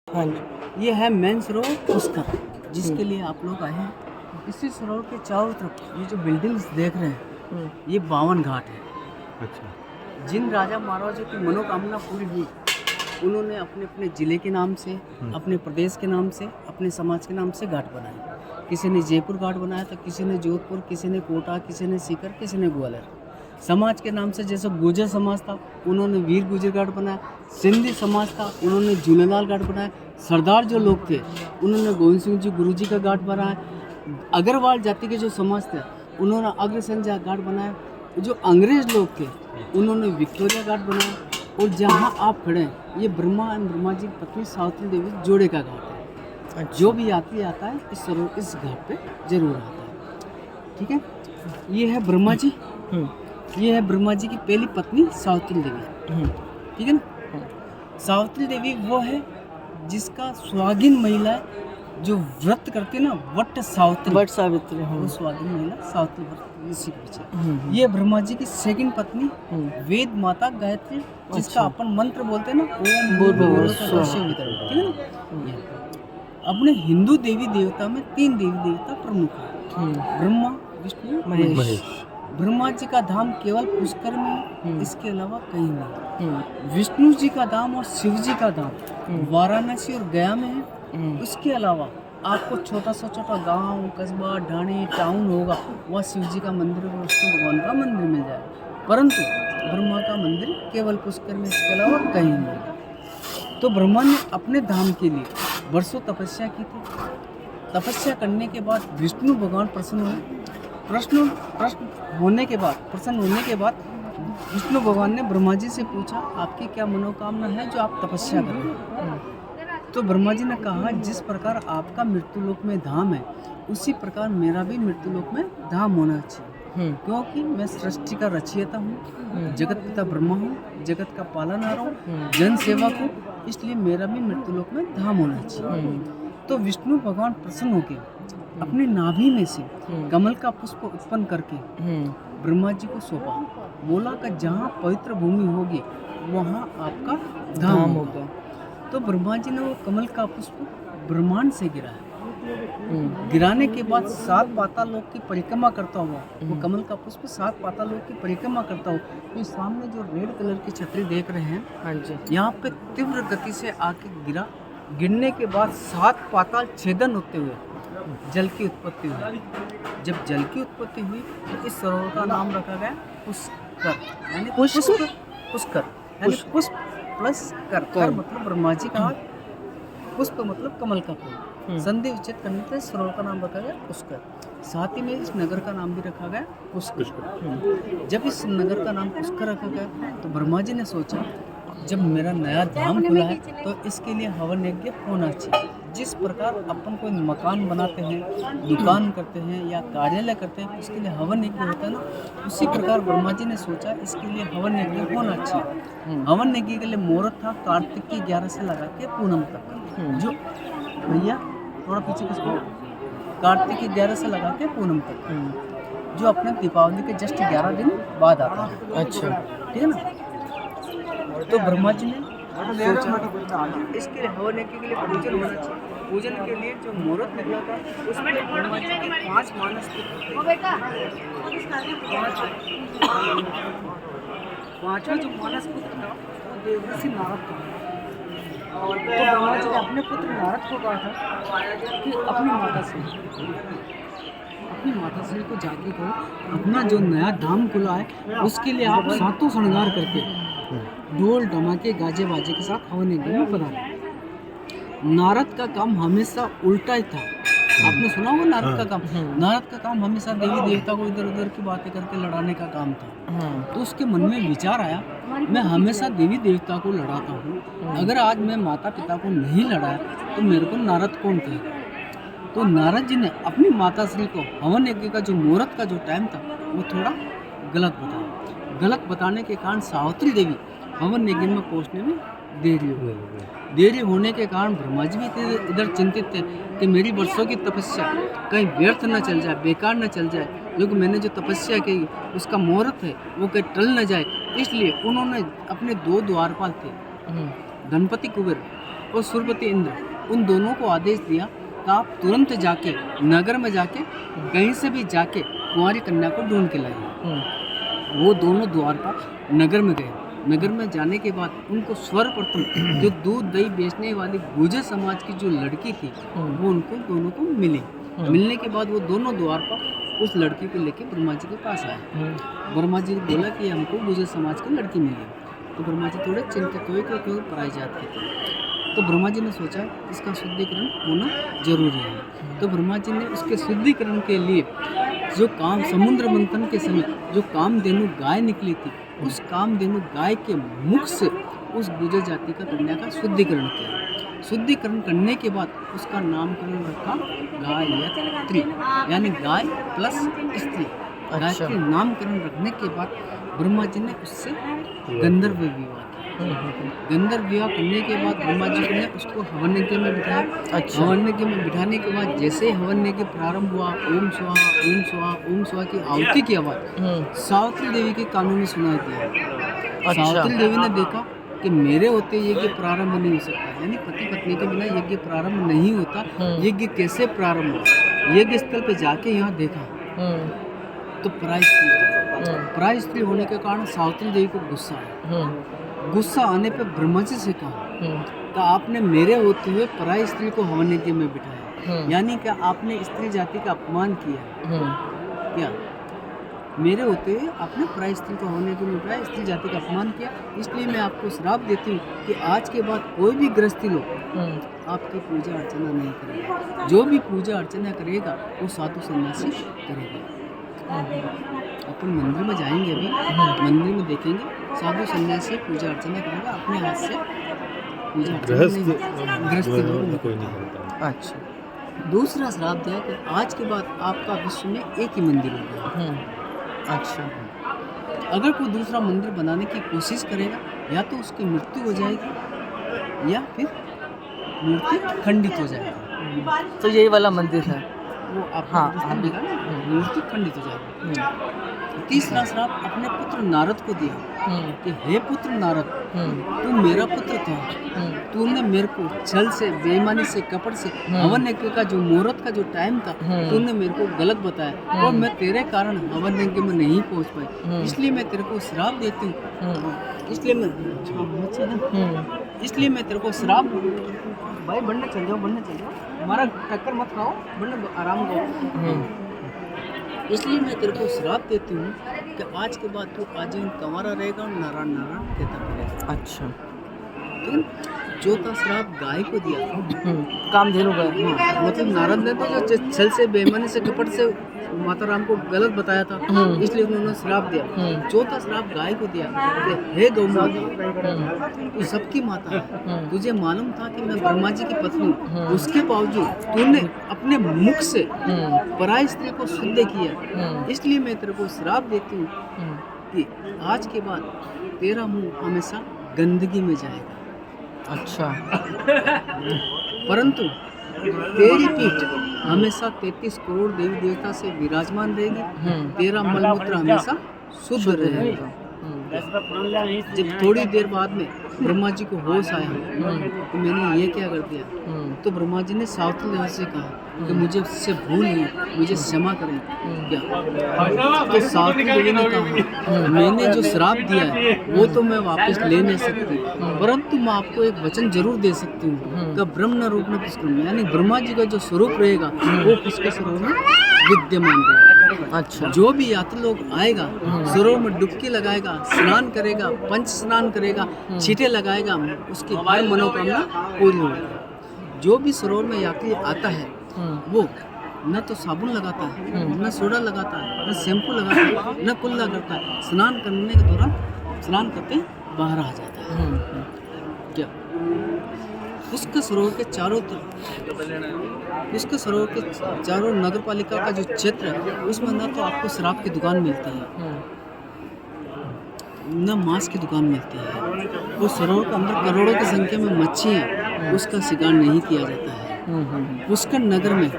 हाँ जी। ये है मेन सरोवर पुष्कर, जिसके लिए आप लोग आए हैं। इसी सरोवर के चारों तरफ ये जो बिल्डिंग्स देख रहे हैं, ये 52 घाट है। अच्छा। जिन राजा महाराजों की मनोकामना पूरी हुई, उन्होंने अपने अपने ज़िले के नाम से, अपने प्रदेश के नाम से, अपने समाज के नाम से घाट बनाए। किसी ने जयपुर घाट बनाया तो किसी ने जोधपुर, किसी ने कोटा, किसी ने सीकर, किसी ने ग्वालियर। समाज के नाम से जैसे गुर्जर समाज था, उन्होंने वीर गुर्जर घाट बनाया। सिंधी समाज था, उन्होंने झूलेलाल घाट बनाया। सरदार जो लोग थे, उन्होंने गोविंद सिंह जी गुरु जी का घाट बनाया। अग्रवाल जाति के जो समाज थे, उन्होंने अग्रसेन जी घाट बनाया। जो अंग्रेज लोग थे, उन्होंने विक्टोरिया घाट बनाया। और जहाँ आप खड़े हैं, ये ब्रह्मा एंड ब्रह्मा जी की पत्नी सावित्री देवी जोड़े का घाट है। जो भी यात्री आता है इस घाट पे जरूर आता है। ठीक है, ये है ब्रह्मा जी, ये है ब्रह्मा जी की पहली पत्नी सावित्री देवी। ठीक है ना। सावित्री देवी वो है जिसका सुहागिन महिला जो व्रत करती है ना, वट सावित्री, वो सुहागिन महिला सावित्री व्रत, इसी के पीछे। ये ब्रह्मा जी की सेकंड पत्नी वेद माता गायत्री, जिसका अपन मंत्र बोलते हैं ना, ओम भूर्भुवः स्वः। ठीक है ना। अपने हिंदू देवी देवता में 3 देवी देवता प्रमुख हैं, ब्रह्मा, विष्णु, महेश। ब्रह्मा जी का धाम केवल पुष्कर में, इसके अलावा कहीं नहीं। विष्णु जी का धाम और शिव जी का धाम वाराणसी और गया में है। उसके अलावा आपको छोटा गांव, कस्बा, ढाणी, टाउन होगा, वहाँ शिव जी का मंदिर और विष्णु भगवान का मंदिर मिल जाएगा। परंतु ब्रह्मा का मंदिर केवल पुष्कर में, इसके अलावा कहीं नहीं। तो ब्रह्मा ने अपने धाम के लिए वर्षों तपस्या की थी। तपस्या करने के बाद विष्णु भगवान प्रसन्न हुए। प्रसन्न होने के बाद विष्णु भगवान ने ब्रह्मा जी से पूछा, आपकी क्या मनोकामना है जो आप तपस्या कर रहे हैं। तो ब्रह्मा जी ने कहा, जिस प्रकार आपका मृत्युलोक में धाम है, उसी प्रकार मेरा भी मृत्युलोक में धाम होना चाहिए। क्योंकि मैं सृष्टि का रचयिता हूँ, जगत पिता ब्रह्मा हूँ, जगत का पालनहार हूँ, जन सेवक हूँ, इसलिए मेरा भी मृत्युलोक में धाम होना चाहिए। तो विष्णु भगवान प्रसन्न होकर अपने नाभि में से कमल का पुष्प उत्पन्न करके ब्रह्मा जी को सौंपा। बोला कि जहाँ पवित्र भूमि होगी वहाँ आपका धाम होगा। तो ब्रह्मा जी ने वो कमल का पुष्प ब्रह्मांड से गिराया। गिराने के बाद 7 पाताल लोक की परिक्रमा करता हुआ वो कमल का पुष्प 7 पाताल लोक की परिक्रमा करता हुआ, तो सामने जो रेड कलर की छतरी देख रहे हैं, हाँ जी, यहाँ पे तीव्र गति से आके गिरा। गिरने के बाद 7 पाताल छेदन होते हुए जल की उत्पत्ति हुई। जब जल की उत्पत्ति हुई तो इस सरोवर का नाम रखा गया पुष्कर, यानी पुष्कर यानी पुष्प प्लस कर मतलब ब्रह्मा जी का, पुष्प मतलब कमल का फूल। संधि विच्छेद करने से सरोवर का नाम रखा गया पुष्कर। साथ ही में इस नगर का नाम भी रखा गया पुष्कर। जब इस नगर का नाम पुष्कर रखा गया तो ब्रह्मा जी ने सोचा, जब मेरा नया धाम खुला है तो इसके लिए हवन यज्ञ होना चाहिए। जिस प्रकार अपन कोई मकान बनाते हैं, दुकान करते हैं या कार्यालय करते हैं, उसके लिए हवन यज्ञ होता है ना, उसी प्रकार ब्रह्मा जी ने सोचा इसके लिए हवन यज्ञ होना चाहिए। हवन यज्ञ के लिए मुहूर्त था कार्तिक की 11 से लगा के पूनम तक। जो भैया थोड़ा पीछे किसको, कार्तिक की 11 से लगा के पूनम तक, जो अपने दीपावली के जस्ट 11 दिन बाद आता है। अच्छा, ठीक है ना। तो ब्रह्मा जी ने सोचा इसके लिए हवन यज्ञ के लिए पूजन होना चाहिए। पूजन के लिए जो मुहूर्त निकला था उसमें ब्रह्मा जी के 5 मानस पुत्र थे। पांचवा जो मानस पुत्र था वो देवर्षि नारद था। तो ब्रह्मा जी ने अपने पुत्र नारद को कहा था कि अपनी माता श्री को जाके कहो, अपना जो नया धाम खुला है उसके लिए आप 7 श्रृंगार करके ढोल धमाके गाजे बाजे के साथ हवन यज्ञ में पधारे। नारद का काम हमेशा उल्टा ही था। आपने सुना होगा नारद का काम। नारद का काम हमेशा देवी देवता को इधर उधर की बातें करके लड़ाने का काम था। तो उसके मन में विचार आया, मैं हमेशा देवी देवता को लड़ाता हूँ, अगर आज मैं माता पिता को नहीं लड़ाया तो मेरे को नारद कौन कहेगा। तो नारद जी ने अपनी माता श्री को हवन यज्ञ का जो मुहूर्त का जो टाइम था वो थोड़ा गलत बताया। गलत बताने के कारण सावित्री देवी हवन यज्ञ में पहुँचने में देरी हो गई। देरी होने के कारण ब्रह्मा जी भी इधर चिंतित थे कि मेरी वर्षों की तपस्या कहीं व्यर्थ न चल जाए, बेकार न चल जाए, क्योंकि मैंने जो तपस्या की उसका मुहूर्त है वो कहीं टल न जाए। इसलिए उन्होंने अपने 2 द्वारपाल थे, गणपति कुबेर और सूर्यपति इंद्र, उन दोनों को आदेश दिया कि आप तुरंत जाके नगर में जाके कहीं से भी जाके कुंवारी कन्या को ढूंढ के लाए। वो दोनों द्वारका नगर में गए। नगर में जाने के बाद उनको सर्वप्रथम जो दूध दही बेचने वाली गुर्जर समाज की जो लड़की थी वो उनको दोनों को मिली। मिलने के बाद वो दोनों द्वारका उस लड़की को लेके ब्रह्मा जी के पास आए। ब्रह्मा जी ने बोला कि हमको गुर्जर समाज की लड़की मिली। तो ब्रह्मा जी थोड़े चिंतित हुए कि क्यों पराई जात के थे। तो ब्रह्मा जी ने सोचा इसका शुद्धिकरण होना जरूरी है। तो ब्रह्मा जी ने उसके शुद्धिकरण के लिए जो काम समुद्र मंथन के समय जो कामधेनु गाय निकली थी, उस कामधेनु गाय के मुख से उस गुर्जर जाति का कन्या का शुद्धिकरण किया। शुद्धिकरण करने के बाद उसका नामकरण रखा गायत्री, यानी गाय प्लस स्त्री। गायत्री नामकरण रखने के बाद ब्रह्मा जी ने उससे गंधर्व विवाह किया। गंधर्व विवाह करने के बाद ब्रह्मा जी ने उसको हवनयज्ञ में बिठाया। हवनयज्ञ में बिठाने के बाद जैसे ही हवनयज्ञ प्रारंभ हुआ, ओम स्वाहा ओम स्वाहा ओम स्वाहा की आहुति की आवाज सावित्री देवी के कानों में सुनाई दिया। सावित्री देवी ने देखा कि मेरे होते यज्ञ प्रारंभ नहीं हो सकता, यानी पति पत्नी के बिना यज्ञ प्रारंभ नहीं होता। यज्ञ कैसे प्रारंभ हुआ? यज्ञ स्थल पे जाके यहाँ देखा तो पराई स्त्री होने के कारण सावित्री देवी को गुस्सा आया। गुस्सा आने पे ब्रह्मा जी से कहा कि आपने मेरे होते हुए पराई स्त्री को हवन यज्ञ में बिठाया, यानी कि आपने स्त्री जाति का अपमान किया। क्या मेरे होते हुए आपने पराई स्त्री को हवन यज्ञ में बिठाया, स्त्री जाति का अपमान किया। इसलिए मैं आपको श्राप देती हूँ कि आज के बाद कोई भी गृहस्थी लोग आपकी पूजा अर्चना नहीं करेगा। जो भी पूजा अर्चना करेगा वो साधु सन्यासी करेगा। अपन मंदिर में जाएंगे, अभी मंदिर में देखेंगे साधु सन्यासी पूजा अर्चना करेगा, अपने हाथ से पूजा अर्चना गृहस्थी लोग कोई नहीं करता। अच्छा, दूसरा श्राप दिया कि आज के बाद आपका विश्व में एक ही मंदिर होगा। अच्छा, अगर कोई दूसरा मंदिर बनाने की कोशिश करेगा या तो उसकी मृत्यु हो जाएगी या फिर मूर्ति खंडित हो जाएगी। तो यही वाला मंदिर है वो आप मूर्ति खंडित हो जाएगी। तीसरा श्राप अपने पुत्र नारद को दिया कि हे पुत्र नारद, तू मेरा पुत्र था, तूने मेरे को छल से, बेईमानी से, कपट से हवन यज्ञ का जो मुहूर्त का जो टाइम था तूने मेरे को गलत बताया और मैं तेरे कारण हवन यज्ञ में नहीं पहुंच पाई। इसलिए मैं तेरे को श्राप देती हूँ। इसलिए मैं तेरे को श्राप, भाई बढ़ने चल जाओ, हमारा टक्कर मत खाओ, बढ़ने आराम करो। इसलिए मैं तेरे को श्राप देती हूँ कि आज के बाद तू आजीवन कंवारा रहेगा और नारायण नारायण कहता रहेगा। अच्छा, चौथा श्राप गाय को दिया, कामधेनु गाय। हाँ, मतलब नारद ने तो जो छल से, बेईमानी से, कपट से माता राम को गलत बताया था, इसलिए उन्होंने श्राप दिया। चौथा श्राप गाय को दिया कि हे गौ माता, तू सबकी माता है, तुझे मालूम था कि मैं ब्रह्मा जी की पत्नी हूँ, उसके बावजूद तूने अपने मुख से पराई स्त्री को शुद्ध किया। इसलिए मैं तेरे को श्राप देती हूँ कि आज के बाद तेरा मुंह हमेशा गंदगी में जाएगा। अच्छा, परंतु तेरी पीठ हमेशा 33 करोड़ देवी देवता से विराजमान रहेगी। तेरा मलमूत्र हमेशा शुद्ध रहेगा। जब थोड़ी देर बाद में ब्रह्मा जी को होश आया तो मैंने ये क्या कर दिया, तो ब्रह्मा जी ने सावित्री देवी से कहा कि मुझे उससे भूल हुई, मुझे क्षमा करें। क्या तो सावित्री देवी ने कहा मैंने जो श्राप दिया है वो तो मैं वापस ले नहीं सकती, परंतु मैं आपको एक वचन जरूर दे सकती हूँ कि ब्रह्म रूप में पुष्कर, यानी ब्रह्मा जी का जो स्वरूप रहेगा वो पुष्कर सरोवर में विद्यमान रहेगा। अच्छा, जो भी यात्री लोग आएगा सरोवर में डुबकी लगाएगा, स्नान करेगा, पंच स्नान करेगा, छींटे लगाएगा, उसकी हर मनोकामना पूरी होगी। जो भी सरोवर में यात्री आता है वो न तो साबुन लगाता है, न सोडा लगाता है, न शैम्पू लगाता है, न कुल्ला करता है। स्नान करने के दौरान स्नान करते बाहर आ जाता है। क्या उसके सरोवर के चारों तरफ, उसके सरोवर के चारों नगर पालिका का जो क्षेत्र है उसमें न तो आपको शराब की दुकान मिलती है, न मांस की दुकान मिलती है। वो सरोवर के अंदर करोड़ों की संख्या में मच्छी है, उसका शिकार नहीं किया जाता है। पुष्कर नगर में